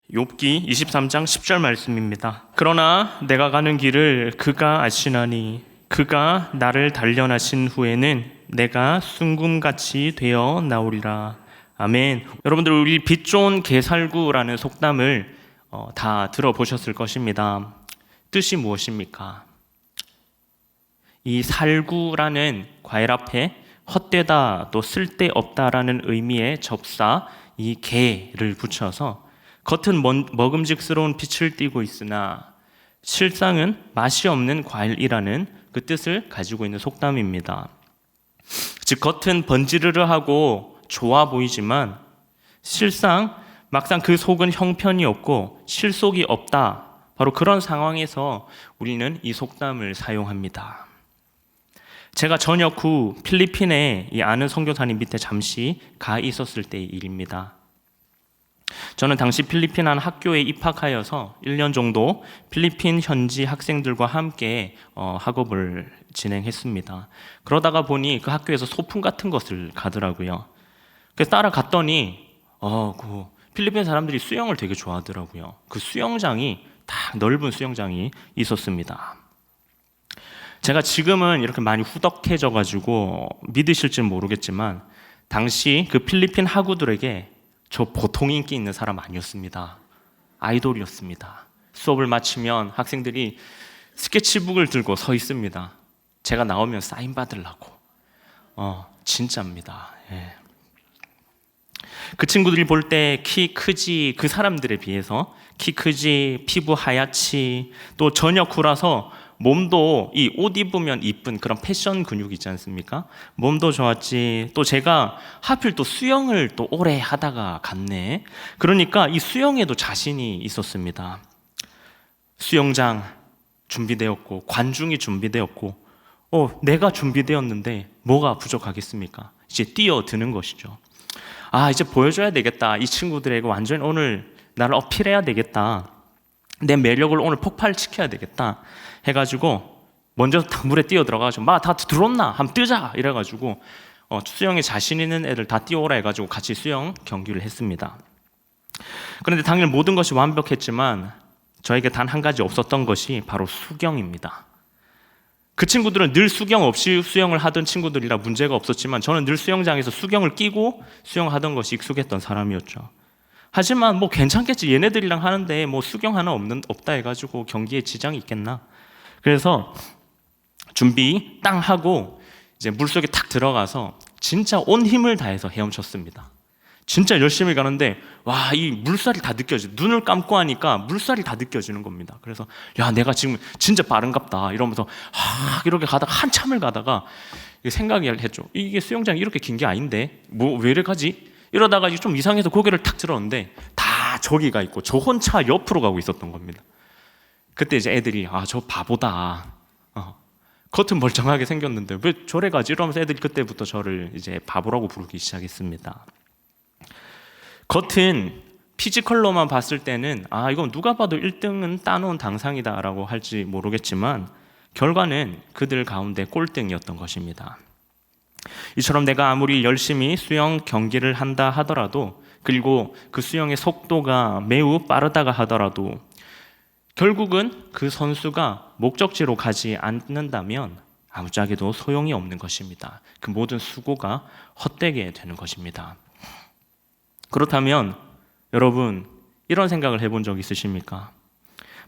욥기 23장 10절 말씀입니다. 그러나 내가 가는 길을 그가 아시나니 그가 나를 단련하신 후에는 내가 순금같이 되어 나오리라. 아멘. 여러분들, 우리 빛 좋은 게살구라는 속담을 다 들어보셨을 것입니다. 뜻이 무엇입니까? 이 살구라는 과일 앞에 헛되다 또 쓸데없다라는 의미의 접사 이 게를 붙여서 겉은 먹음직스러운 빛을 띠고 있으나 실상은 맛이 없는 과일이라는 그 뜻을 가지고 있는 속담입니다. 즉, 겉은 번지르르하고 좋아 보이지만 실상 막상 그 속은 형편이 없고 실속이 없다. 바로 그런 상황에서 우리는 이 속담을 사용합니다. 제가 전역 후 필리핀에 이 아는 선교사님 밑에 잠시 가 있었을 때의 일입니다. 저는 당시 필리핀 한 학교에 입학하여서 1년 정도 필리핀 현지 학생들과 함께 학업을 진행했습니다. 그러다가 보니 그 학교에서 소풍 같은 것을 가더라고요. 그래서 따라갔더니 그 필리핀 사람들이 수영을 되게 좋아하더라고요. 그 수영장이 딱 넓은 수영장이 있었습니다. 제가 지금은 이렇게 많이 후덕해져가지고 믿으실지는 모르겠지만 당시 그 필리핀 학우들에게 저 보통 인기 있는 사람 아니었습니다. 아이돌이었습니다. 수업을 마치면 학생들이 스케치북을 들고 서 있습니다. 제가 나오면 사인 받으려고. 진짜입니다. 예. 그 친구들이 볼 때 키 크지, 그 사람들에 비해서 키 크지, 피부 하얗지, 또 전역 후라서 몸도 이 옷 입으면 이쁜 그런 패션 근육이 있지 않습니까? 몸도 좋았지. 또 제가 하필 또 수영을 또 오래 하다가 갔네. 그러니까 이 수영에도 자신이 있었습니다. 수영장 준비되었고 관중이 준비되었고 내가 준비되었는데 뭐가 부족하겠습니까? 이제 뛰어드는 것이죠. 이제 보여줘야 되겠다. 이 친구들에게 완전히 오늘 나를 어필해야 되겠다. 내 매력을 오늘 폭발시켜야 되겠다 해가지고 먼저 물에 뛰어 들어가가지고 다 들었나? 한번 뜨자! 이래가지고 수영에 자신 있는 애들 다 뛰어오라 해가지고 같이 수영 경기를 했습니다. 그런데 당일 모든 것이 완벽했지만 저에게 단 한 가지 없었던 것이 바로 수경입니다. 그 친구들은 늘 수경 없이 수영을 하던 친구들이라 문제가 없었지만 저는 늘 수영장에서 수경을 끼고 수영하던 것이 익숙했던 사람이었죠. 하지만 괜찮겠지, 얘네들이랑 하는데 수경 하나 없다 해가지고 경기에 지장이 있겠나. 그래서 준비 땅 하고 이제 물속에 탁 들어가서 진짜 온 힘을 다해서 헤엄쳤습니다. 진짜 열심히 가는데 이 물살이 다 느껴져요. 눈을 감고 하니까 물살이 다 느껴지는 겁니다. 그래서 내가 지금 진짜 빠른갑다 이러면서 이렇게 가다가 한참을 가다가 생각을 했죠. 이게 수영장이 이렇게 긴 게 아닌데 왜 이래 가지? 이러다가 좀 이상해서 고개를 탁 들었는데 다 저기가 있고 저 혼자 옆으로 가고 있었던 겁니다. 그때 이제 애들이 저 바보다. 겉은 멀쩡하게 생겼는데 왜 저래 가지? 이러면서 애들이 그때부터 저를 이제 바보라고 부르기 시작했습니다. 겉은 피지컬로만 봤을 때는 이건 누가 봐도 1등은 따놓은 당상이다라고 할지 모르겠지만 결과는 그들 가운데 꼴등이었던 것입니다. 이처럼 내가 아무리 열심히 수영 경기를 한다 하더라도, 그리고 그 수영의 속도가 매우 빠르다가 하더라도 결국은 그 선수가 목적지로 가지 않는다면 아무짝에도 소용이 없는 것입니다. 그 모든 수고가 헛되게 되는 것입니다. 그렇다면 여러분, 이런 생각을 해본 적 있으십니까?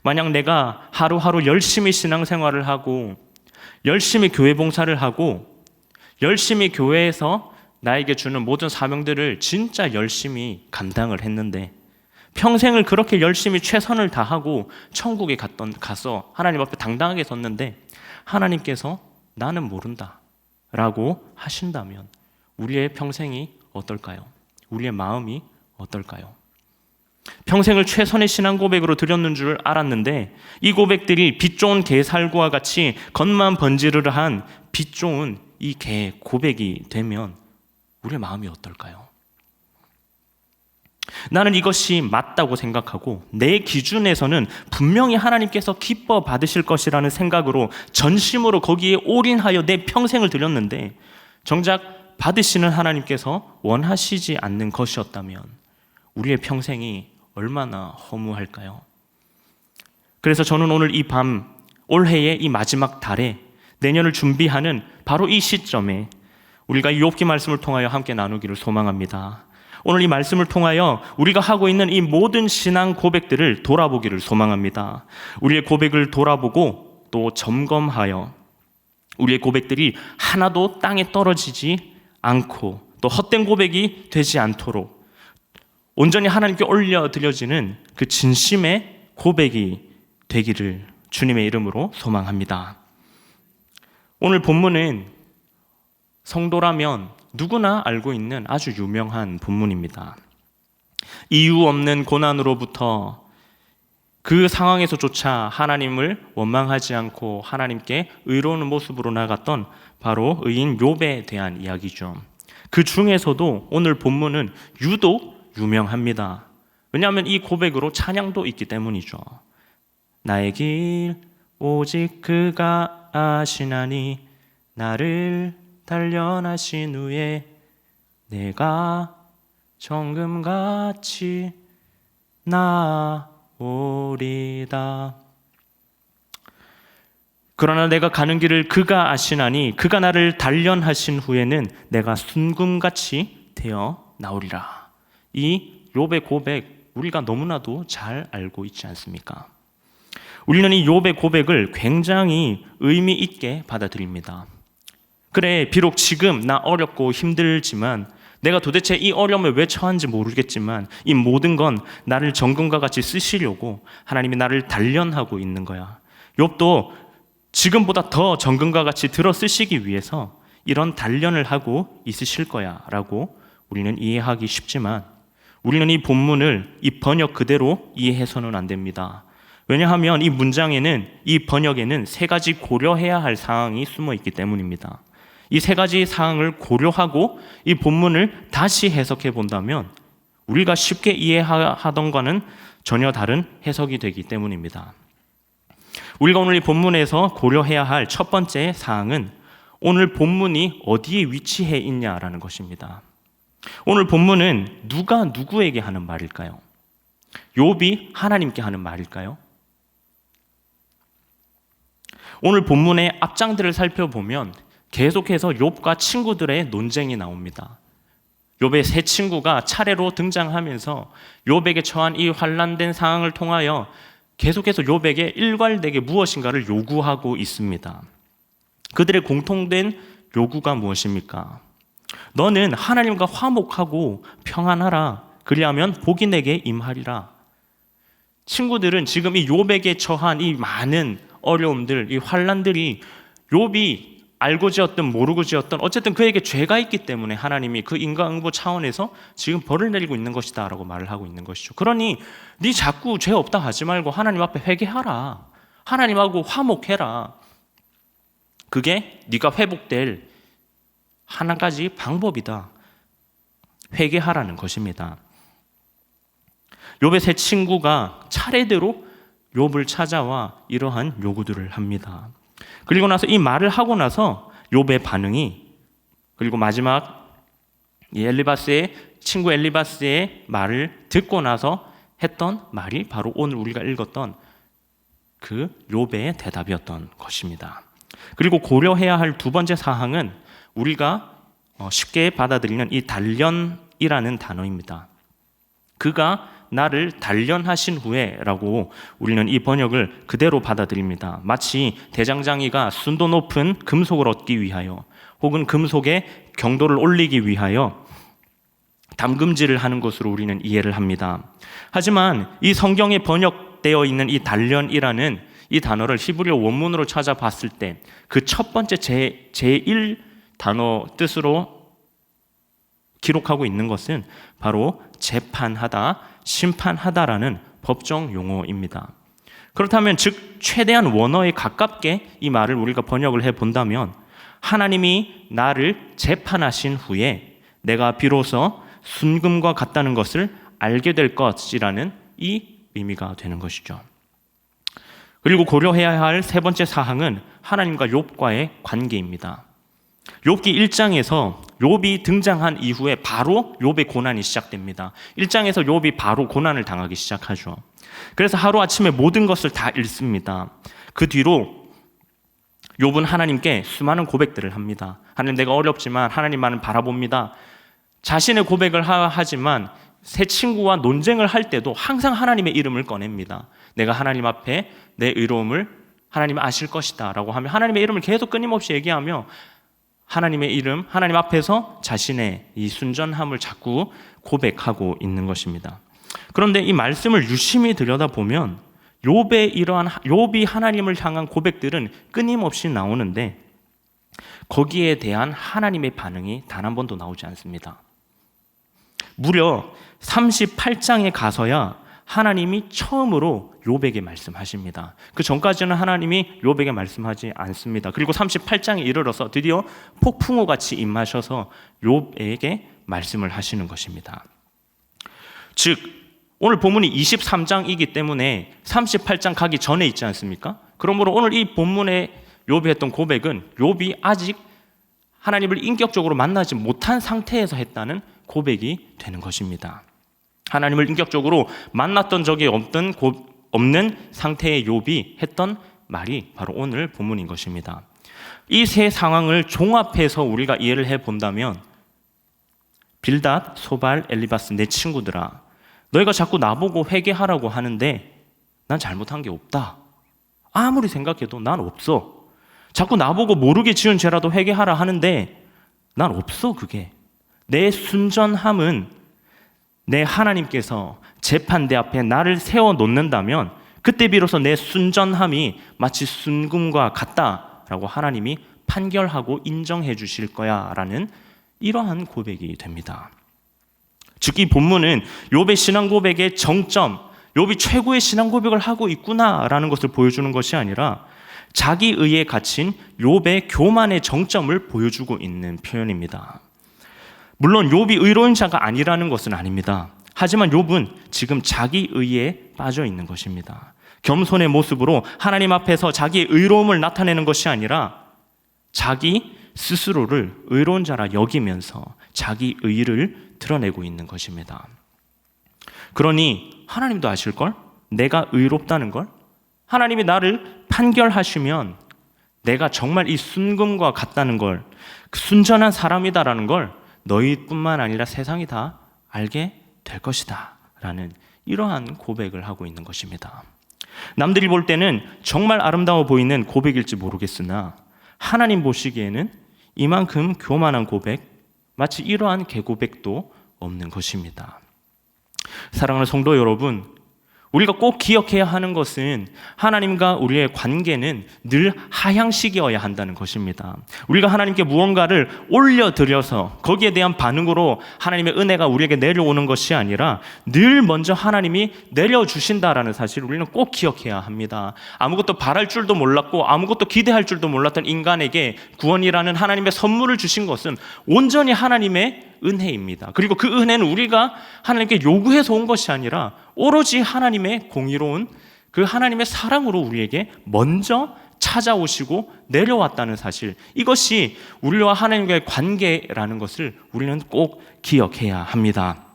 만약 내가 하루하루 열심히 신앙생활을 하고 열심히 교회 봉사를 하고 열심히 교회에서 나에게 주는 모든 사명들을 진짜 열심히 감당을 했는데 평생을 그렇게 열심히 최선을 다하고 천국에 가서 하나님 앞에 당당하게 섰는데 하나님께서 나는 모른다 라고 하신다면 우리의 평생이 어떨까요? 우리의 마음이 어떨까요? 평생을 최선의 신앙 고백으로 드렸는 줄 알았는데 이 고백들이 빛 좋은 게살구와 같이 겉만 번지르르한 빛 좋은 이 개 고백이 되면 우리의 마음이 어떨까요? 나는 이것이 맞다고 생각하고 내 기준에서는 분명히 하나님께서 기뻐 받으실 것이라는 생각으로 전심으로 거기에 올인하여 내 평생을 드렸는데 정작 받으시는 하나님께서 원하시지 않는 것이었다면 우리의 평생이 얼마나 허무할까요? 그래서 저는 오늘 이 밤, 올해의 이 마지막 달에 내년을 준비하는 바로 이 시점에 우리가 이 욥기 말씀을 통하여 함께 나누기를 소망합니다. 오늘 이 말씀을 통하여 우리가 하고 있는 이 모든 신앙 고백들을 돌아보기를 소망합니다. 우리의 고백을 돌아보고 또 점검하여 우리의 고백들이 하나도 땅에 떨어지지 않고 또 헛된 고백이 되지 않도록 온전히 하나님께 올려드려지는 그 진심의 고백이 되기를 주님의 이름으로 소망합니다. 오늘 본문은 성도라면 누구나 알고 있는 아주 유명한 본문입니다. 이유 없는 고난으로부터 그 상황에서조차 하나님을 원망하지 않고 하나님께 의로운 모습으로 나갔던 바로 의인 욥에 대한 이야기죠. 그 중에서도 오늘 본문은 유독 유명합니다. 왜냐하면 이 고백으로 찬양도 있기 때문이죠. 나의 길 오직 그가 아시나니 나를 단련하신 후에 내가 정금같이 나오리다. 그러나 내가 가는 길을 그가 아시나니 그가 나를 단련하신 후에는 내가 순금같이 되어 나오리라. 이 욥의 고백 우리가 너무나도 잘 알고 있지 않습니까? 우리는 이 욥의 고백을 굉장히 의미 있게 받아들입니다. 그래, 비록 지금 나 어렵고 힘들지만 내가 도대체 이 어려움에 왜 처한지 모르겠지만 이 모든 건 나를 정금과 같이 쓰시려고 하나님이 나를 단련하고 있는 거야. 욥도 지금보다 더 정금과 같이 들어 쓰시기 위해서 이런 단련을 하고 있으실 거야 라고 우리는 이해하기 쉽지만 우리는 이 본문을 이 번역 그대로 이해해서는 안 됩니다. 왜냐하면 이 문장에는, 이 번역에는 세 가지 고려해야 할 사항이 숨어 있기 때문입니다. 이 세 가지 사항을 고려하고 이 본문을 다시 해석해 본다면 우리가 쉽게 이해하던 것과는 전혀 다른 해석이 되기 때문입니다. 우리가 오늘 이 본문에서 고려해야 할 첫 번째 사항은 오늘 본문이 어디에 위치해 있냐라는 것입니다. 오늘 본문은 누가 누구에게 하는 말일까요? 욥이 하나님께 하는 말일까요? 오늘 본문의 앞장들을 살펴보면 계속해서 욥과 친구들의 논쟁이 나옵니다. 욥의 세 친구가 차례로 등장하면서 욥에게 처한 이 환난된 상황을 통하여 계속해서 욥에게 일괄되게 무엇인가를 요구하고 있습니다. 그들의 공통된 요구가 무엇입니까? 너는 하나님과 화목하고 평안하라. 그리하면 복이 내게 임하리라. 친구들은 지금 이 욥에게 처한 이 많은 어려움들, 이 환난들이 욥이 알고 지었든 모르고 지었든 어쨌든 그에게 죄가 있기 때문에 하나님이 그 인과응보 차원에서 지금 벌을 내리고 있는 것이다 라고 말을 하고 있는 것이죠. 그러니 네 자꾸 죄 없다 하지 말고 하나님 앞에 회개하라. 하나님하고 화목해라. 그게 네가 회복될 한 가지 방법이다. 회개하라는 것입니다. 욥의 세 친구가 차례대로 욥을 찾아와 이러한 요구들을 합니다. 그리고 나서 이 말을 하고 나서 욥의 반응이, 그리고 마지막 엘리바스의 친구 엘리바스의 말을 듣고 나서 했던 말이 바로 오늘 우리가 읽었던 그 욥의 대답이었던 것입니다. 그리고 고려해야 할 두 번째 사항은 우리가 쉽게 받아들이는 이 단련이라는 단어입니다. 그가 나를 단련하신 후에 라고 우리는 이 번역을 그대로 받아들입니다. 마치 대장장이가 순도 높은 금속을 얻기 위하여 혹은 금속의 경도를 올리기 위하여 담금질을 하는 것으로 우리는 이해를 합니다. 하지만 이 성경에 번역되어 있는 이 단련이라는 이 단어를 히브리어 원문으로 찾아봤을 때 그 첫 번째 제1 단어 뜻으로 기록하고 있는 것은 바로 재판하다, 심판하다라는 법정 용어입니다. 그렇다면 즉 최대한 원어에 가깝게 이 말을 우리가 번역을 해본다면 하나님이 나를 재판하신 후에 내가 비로소 순금과 같다는 것을 알게 될 것이라는 이 의미가 되는 것이죠. 그리고 고려해야 할 세 번째 사항은 하나님과 욥과의 관계입니다. 욥기 1장에서 욥이 등장한 이후에 바로 욥의 고난이 시작됩니다. 1장에서 욥이 바로 고난을 당하기 시작하죠. 그래서 하루아침에 모든 것을 다 잃습니다. 그 뒤로 욥은 하나님께 수많은 고백들을 합니다. 하나님, 내가 어렵지만 하나님만은 바라봅니다. 자신의 고백을 하지만 새 친구와 논쟁을 할 때도 항상 하나님의 이름을 꺼냅니다. 내가 하나님 앞에 내 의로움을 하나님 아실 것이다 라고 하며 하나님의 이름을 계속 끊임없이 얘기하며 하나님의 이름, 하나님 앞에서 자신의 이 순전함을 자꾸 고백하고 있는 것입니다. 그런데 이 말씀을 유심히 들여다보면 욥이 하나님을 향한 고백들은 끊임없이 나오는데 거기에 대한 하나님의 반응이 단 한 번도 나오지 않습니다. 무려 38장에 가서야 하나님이 처음으로 욥에게 말씀하십니다. 그 전까지는 하나님이 욥에게 말씀하지 않습니다. 그리고 38장에 이르러서 드디어 폭풍우같이 임하셔서 욥에게 말씀을 하시는 것입니다. 즉 오늘 본문이 23장이기 때문에 38장 가기 전에 있지 않습니까? 그러므로 오늘 이 본문에 욥이 했던 고백은 욥이 아직 하나님을 인격적으로 만나지 못한 상태에서 했다는 고백이 되는 것입니다. 하나님을 인격적으로 만났던 적이 없는 상태의 욥이 했던 말이 바로 오늘 본문인 것입니다. 이 세 상황을 종합해서 우리가 이해를 해본다면 빌닷, 소발, 엘리바스 내 친구들아, 너희가 자꾸 나보고 회개하라고 하는데 난 잘못한 게 없다. 아무리 생각해도 난 없어. 자꾸 나보고 모르게 지은 죄라도 회개하라 하는데 난 없어. 그게 내 순전함은 내 하나님께서 재판대 앞에 나를 세워놓는다면 그때 비로소 내 순전함이 마치 순금과 같다라고 하나님이 판결하고 인정해 주실 거야 라는 이러한 고백이 됩니다. 즉 이 본문은 욥의 신앙 고백의 정점, 욥이 최고의 신앙 고백을 하고 있구나라는 것을 보여주는 것이 아니라 자기 의에 갇힌 욥의 교만의 정점을 보여주고 있는 표현입니다. 물론 욥이 의로운 자가 아니라는 것은 아닙니다. 하지만 욥은 지금 자기 의에 빠져 있는 것입니다. 겸손의 모습으로 하나님 앞에서 자기의 의로움을 나타내는 것이 아니라 자기 스스로를 의로운 자라 여기면서 자기 의를 드러내고 있는 것입니다. 그러니 하나님도 아실걸? 내가 의롭다는 걸? 하나님이 나를 판결하시면 내가 정말 이 순금과 같다는 걸, 순전한 사람이다라는 걸 너희뿐만 아니라 세상이 다 알게 될 것이다 라는 이러한 고백을 하고 있는 것입니다. 남들이 볼 때는 정말 아름다워 보이는 고백일지 모르겠으나 하나님 보시기에는 이만큼 교만한 고백, 마치 이러한 개고백도 없는 것입니다. 사랑하는 성도 여러분, 우리가 꼭 기억해야 하는 것은 하나님과 우리의 관계는 늘 하향식이어야 한다는 것입니다. 우리가 하나님께 무언가를 올려드려서 거기에 대한 반응으로 하나님의 은혜가 우리에게 내려오는 것이 아니라 늘 먼저 하나님이 내려주신다라는 사실을 우리는 꼭 기억해야 합니다. 아무것도 바랄 줄도 몰랐고 아무것도 기대할 줄도 몰랐던 인간에게 구원이라는 하나님의 선물을 주신 것은 온전히 하나님의 은혜입니다. 그리고 그 은혜는 우리가 하나님께 요구해서 온 것이 아니라 오로지 하나님의 공의로운 그 하나님의 사랑으로 우리에게 먼저 찾아오시고 내려왔다는 사실, 이것이 우리와 하나님과의 관계라는 것을 우리는 꼭 기억해야 합니다.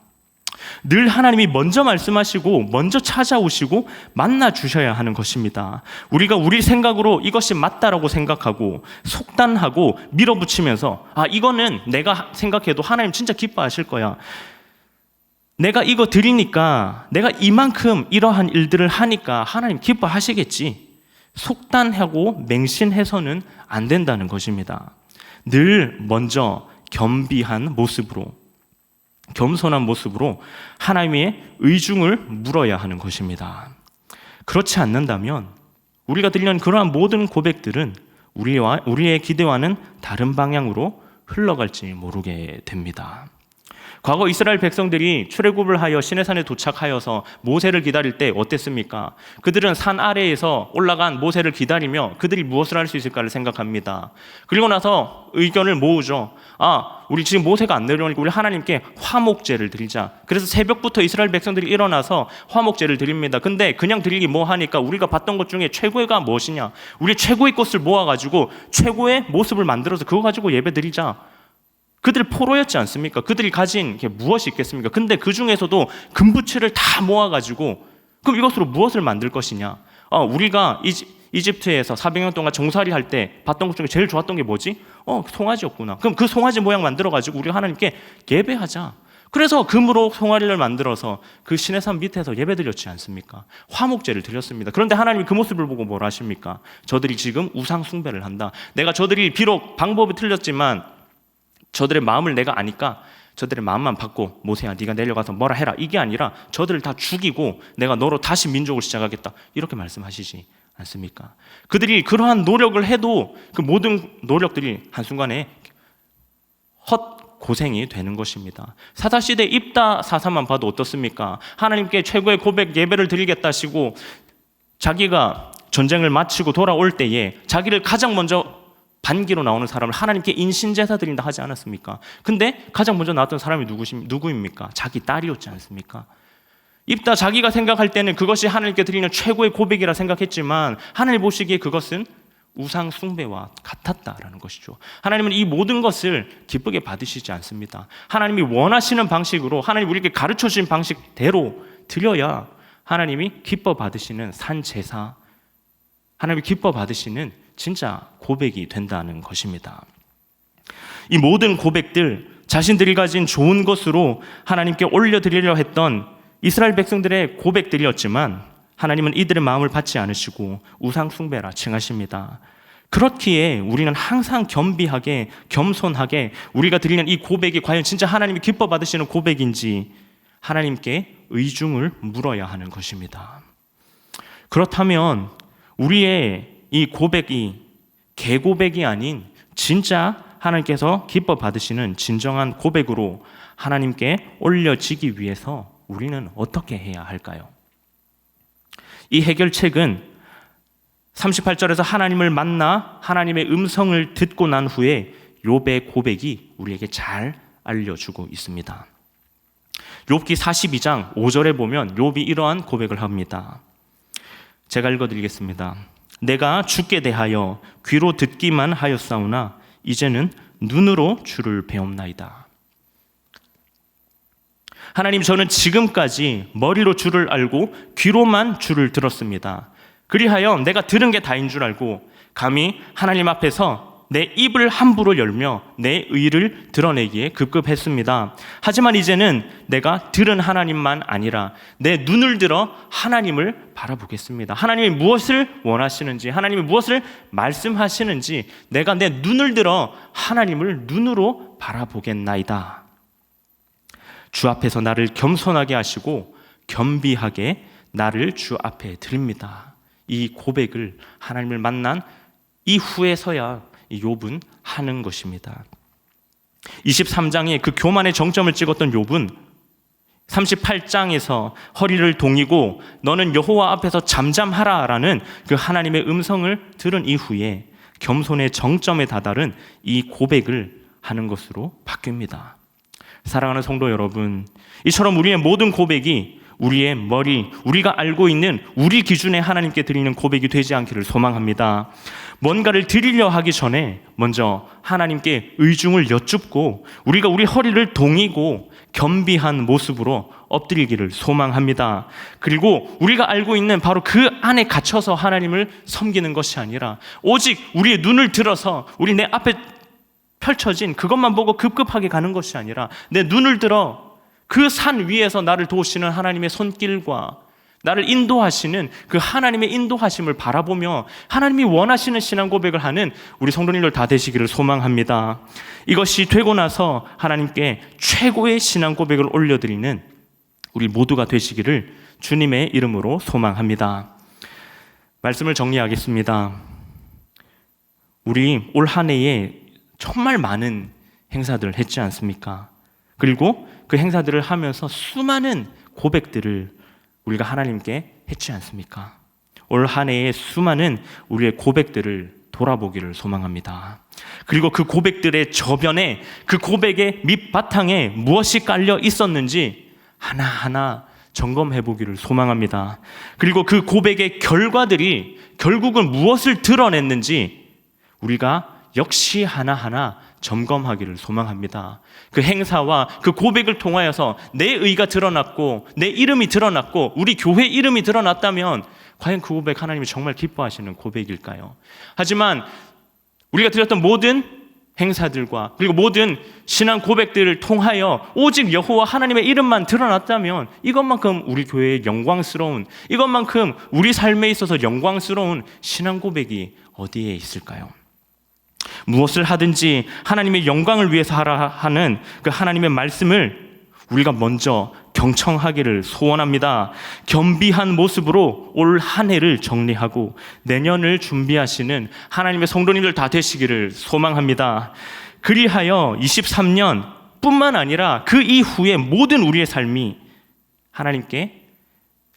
늘 하나님이 먼저 말씀하시고 먼저 찾아오시고 만나 주셔야 하는 것입니다. 우리가 우리 생각으로 이것이 맞다라고 생각하고 속단하고 밀어붙이면서 이거는 내가 생각해도 하나님 진짜 기뻐하실 거야, 내가 이거 드리니까, 내가 이만큼 이러한 일들을 하니까 하나님 기뻐하시겠지, 속단하고 맹신해서는 안 된다는 것입니다. 늘 먼저 겸비한 모습으로, 겸손한 모습으로 하나님의 의중을 물어야 하는 것입니다. 그렇지 않는다면 우리가 들려는 그러한 모든 고백들은 우리의 기대와는 다른 방향으로 흘러갈지 모르게 됩니다. 과거 이스라엘 백성들이 출애굽을 하여 시내산에 도착하여서 모세를 기다릴 때 어땠습니까? 그들은 산 아래에서 올라간 모세를 기다리며 그들이 무엇을 할 수 있을까를 생각합니다. 그리고 나서 의견을 모으죠. 우리 지금 모세가 안 내려오니까 우리 하나님께 화목제를 드리자. 그래서 새벽부터 이스라엘 백성들이 일어나서 화목제를 드립니다. 근데 그냥 드리기 뭐 하니까 우리가 봤던 것 중에 최고의가 무엇이냐? 우리 최고의 것을 모아가지고 최고의 모습을 만들어서 그거 가지고 예배 드리자. 그들 포로였지 않습니까? 그들이 가진 게 무엇이 있겠습니까? 근데 그 중에서도 금부치를 다 모아가지고 그럼 이것으로 무엇을 만들 것이냐? 우리가 이집트에서 400년 동안 종살이 할 때 봤던 것 중에 제일 좋았던 게 뭐지? 송아지였구나. 그럼 그 송아지 모양 만들어가지고 우리가 하나님께 예배하자. 그래서 금으로 송아리를 만들어서 그 시내산 밑에서 예배드렸지 않습니까? 화목제를 드렸습니다. 그런데 하나님이 그 모습을 보고 뭐라 하십니까? 저들이 지금 우상 숭배를 한다. 내가 저들이 비록 방법이 틀렸지만 저들의 마음을 내가 아니까 저들의 마음만 받고 모세야 네가 내려가서 뭐라 해라. 이게 아니라 저들을 다 죽이고 내가 너로 다시 민족을 시작하겠다. 이렇게 말씀하시지 않습니까? 그들이 그러한 노력을 해도 그 모든 노력들이 한순간에 헛고생이 되는 것입니다. 사사시대 입다 사사만 봐도 어떻습니까? 하나님께 최고의 고백 예배를 드리겠다 하시고 자기가 전쟁을 마치고 돌아올 때에 자기를 가장 먼저 반기로 나오는 사람을 하나님께 인신제사 드린다 하지 않았습니까? 근데 가장 먼저 나왔던 사람이 누구입니까? 자기 딸이었지 않습니까? 입다 자기가 생각할 때는 그것이 하나님께 드리는 최고의 고백이라 생각했지만 하나님 보시기에 그것은 우상 숭배와 같았다라는 것이죠. 하나님은 이 모든 것을 기쁘게 받으시지 않습니다. 하나님이 원하시는 방식으로 하나님 우리에게 가르쳐 주신 방식대로 드려야 하나님이 기뻐 받으시는 산 제사, 하나님이 기뻐 받으시는 진짜 고백이 된다는 것입니다. 이 모든 고백들, 자신들이 가진 좋은 것으로 하나님께 올려드리려 했던 이스라엘 백성들의 고백들이었지만 하나님은 이들의 마음을 받지 않으시고 우상 숭배라 칭하십니다. 그렇기에 우리는 항상 겸비하게, 겸손하게 우리가 드리는 이 고백이 과연 진짜 하나님이 기뻐 받으시는 고백인지 하나님께 의중을 물어야 하는 것입니다. 그렇다면 우리의 이 고백이 개고백이 아닌 진짜 하나님께서 기뻐 받으시는 진정한 고백으로 하나님께 올려지기 위해서 우리는 어떻게 해야 할까요? 이 해결책은 38절에서 하나님을 만나 하나님의 음성을 듣고 난 후에 욥의 고백이 우리에게 잘 알려주고 있습니다. 욥기 42장 5절에 보면 욥이 이러한 고백을 합니다. 제가 읽어드리겠습니다. 내가 주께 대하여 귀로 듣기만 하였사오나 이제는 눈으로 주를 배움나이다. 하나님, 저는 지금까지 머리로 주를 알고 귀로만 주를 들었습니다. 그리하여 내가 들은 게 다인 줄 알고 감히 하나님 앞에서 내 입을 함부로 열며 내 의를 드러내기에 급급했습니다. 하지만 이제는 내가 들은 하나님만 아니라 내 눈을 들어 하나님을 바라보겠습니다. 하나님이 무엇을 원하시는지, 하나님이 무엇을 말씀하시는지 내가 내 눈을 들어 하나님을 눈으로 바라보겠나이다. 주 앞에서 나를 겸손하게 하시고 겸비하게 나를 주 앞에 드립니다. 이 고백을 하나님을 만난 이후에서야 욥은 하는 것입니다. 23장에 그 교만의 정점을 찍었던 욥은 38장에서 허리를 동이고 너는 여호와 앞에서 잠잠하라라는 그 하나님의 음성을 들은 이후에 겸손의 정점에 다다른 이 고백을 하는 것으로 바뀝니다. 사랑하는 성도 여러분, 이처럼 우리의 모든 고백이 우리의 머리, 우리가 알고 있는 우리 기준의 하나님께 드리는 고백이 되지 않기를 소망합니다. 뭔가를 드리려 하기 전에 먼저 하나님께 의중을 여쭙고 우리가 우리 허리를 동이고 겸비한 모습으로 엎드리기를 소망합니다. 그리고 우리가 알고 있는 바로 그 안에 갇혀서 하나님을 섬기는 것이 아니라 오직 우리의 눈을 들어서 우리 내 앞에 펼쳐진 그것만 보고 급급하게 가는 것이 아니라 내 눈을 들어 그 산 위에서 나를 도우시는 하나님의 손길과 나를 인도하시는 그 하나님의 인도하심을 바라보며 하나님이 원하시는 신앙 고백을 하는 우리 성도님들 다 되시기를 소망합니다. 이것이 되고 나서 하나님께 최고의 신앙 고백을 올려드리는 우리 모두가 되시기를 주님의 이름으로 소망합니다. 말씀을 정리하겠습니다. 우리 올 한 해에 정말 많은 행사들을 했지 않습니까? 그리고 그 행사들을 하면서 수많은 고백들을 우리가 하나님께 했지 않습니까? 올 한 해의 수많은 우리의 고백들을 돌아보기를 소망합니다. 그리고 그 고백들의 저변에, 그 고백의 밑바탕에 무엇이 깔려 있었는지 하나하나 점검해 보기를 소망합니다. 그리고 그 고백의 결과들이 결국은 무엇을 드러냈는지 우리가 역시 하나하나 점검하기를 소망합니다. 그 행사와 그 고백을 통하여서 내 의가 드러났고 내 이름이 드러났고 우리 교회 이름이 드러났다면 과연 그 고백 하나님이 정말 기뻐하시는 고백일까요? 하지만 우리가 드렸던 모든 행사들과 그리고 모든 신앙 고백들을 통하여 오직 여호와 하나님의 이름만 드러났다면 이것만큼 우리 교회의 영광스러운, 이것만큼 우리 삶에 있어서 영광스러운 신앙 고백이 어디에 있을까요? 무엇을 하든지 하나님의 영광을 위해서 하라 하는 그 하나님의 말씀을 우리가 먼저 경청하기를 소원합니다. 겸비한 모습으로 올 한 해를 정리하고 내년을 준비하시는 하나님의 성도님들 다 되시기를 소망합니다. 그리하여 23년 뿐만 아니라 그 이후에 모든 우리의 삶이 하나님께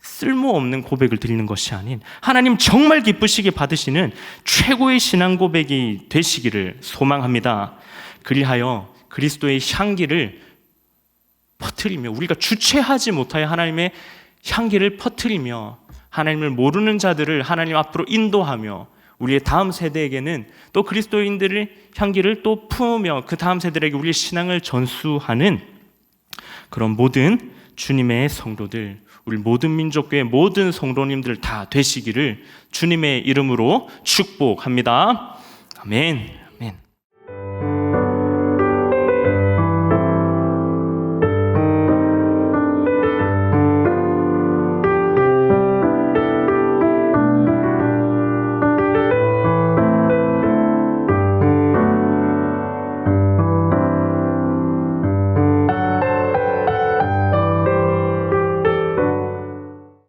쓸모없는 고백을 드리는 것이 아닌 하나님 정말 기쁘시게 받으시는 최고의 신앙 고백이 되시기를 소망합니다. 그리하여 그리스도의 향기를 퍼뜨리며 우리가 주체하지 못하여 하나님의 향기를 퍼뜨리며 하나님을 모르는 자들을 하나님 앞으로 인도하며 우리의 다음 세대에게는 또 그리스도인들의 향기를 또 품으며 그 다음 세대에게 우리의 신앙을 전수하는 그런 모든 주님의 성도들, 우리 모든 민족교회 모든 성도님들 다 되시기를 주님의 이름으로 축복합니다. 아멘.